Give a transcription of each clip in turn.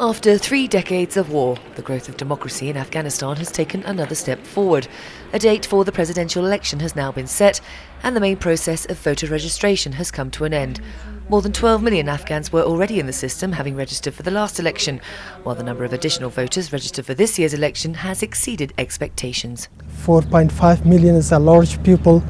After 3 decades of war, the growth of democracy in Afghanistan has taken another step forward. A date for the presidential election has now been set, and the main process of voter registration has come to an end. More than 12 million Afghans were already in the system, having registered for the last election, while the number of additional voters registered for this year's election has exceeded expectations. 4.5 million is a large people,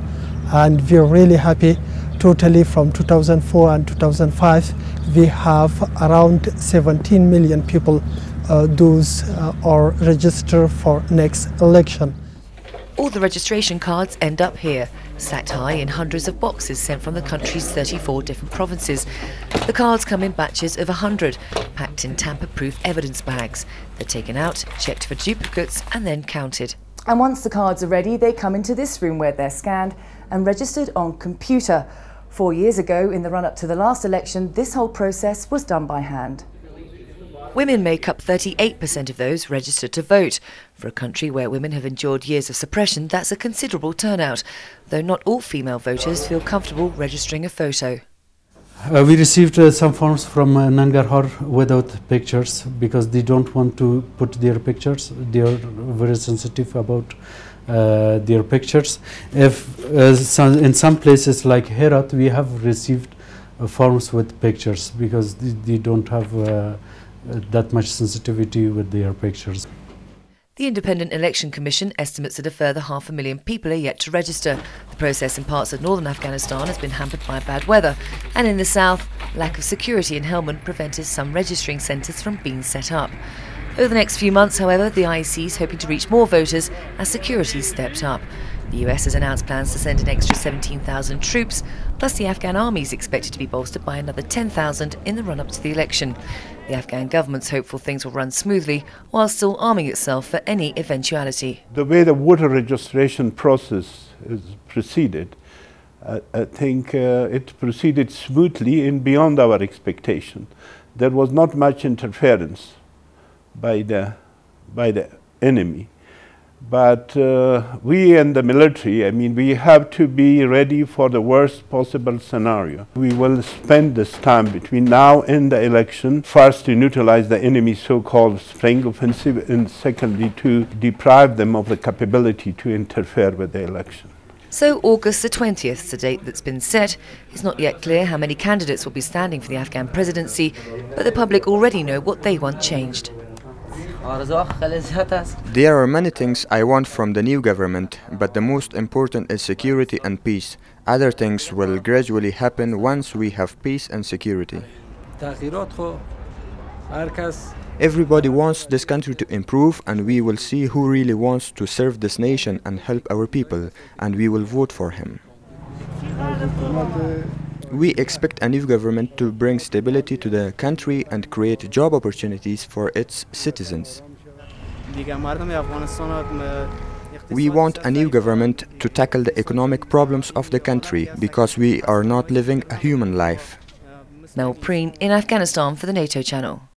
and we're really happy. Totally from 2004 and 2005, we have around 17 million people those are registered for next election. All the registration cards end up here, stacked high in hundreds of boxes sent from the country's 34 different provinces. The cards come in batches of 100, packed in tamper-proof evidence bags. They're taken out, checked for duplicates and then counted. And once the cards are ready, they come into this room where they're scanned and registered on computer. 4 years ago, in the run-up to the last election, this whole process was done by hand. Women make up 38% of those registered to vote. For a country where women have endured years of suppression, that's a considerable turnout, though not all female voters feel comfortable registering a photo. We received some forms from Nangarhar without pictures because they don't want to put their pictures. They are very sensitive about their pictures. In some places like Herat, we have received forms with pictures because they don't have that much sensitivity with their pictures. The Independent Election Commission estimates that a further 500,000 people are yet to register. The process in parts of northern Afghanistan has been hampered by bad weather, and in the south, lack of security in Helmand prevented some registering centres from being set up. Over the next few months, however, the IEC is hoping to reach more voters as security stepped up. The US has announced plans to send an extra 17,000 troops, plus the Afghan army is expected to be bolstered by another 10,000 in the run-up to the election. The Afghan government's hopeful things will run smoothly, while still arming itself for any eventuality. The way the voter registration process is proceeded, I think it proceeded smoothly and beyond our expectation. There was not much interference by the enemy. But we and the military, we have to be ready for the worst possible scenario. We will spend this time between now and the election, first to neutralize the enemy's so-called spring offensive, and secondly to deprive them of the capability to interfere with the election. So August the 20th, the date that's been set. It's not yet clear how many candidates will be standing for the Afghan presidency, but the public already know what they want changed. There are many things I want from the new government, but the most important is security and peace. Other things will gradually happen once we have peace and security. Everybody wants this country to improve, and we will see who really wants to serve this nation and help our people, and we will vote for him. We expect a new government to bring stability to the country and create job opportunities for its citizens. We want a new government to tackle the economic problems of the country because we are not living a human life. Mel Preen in Afghanistan for the NATO channel.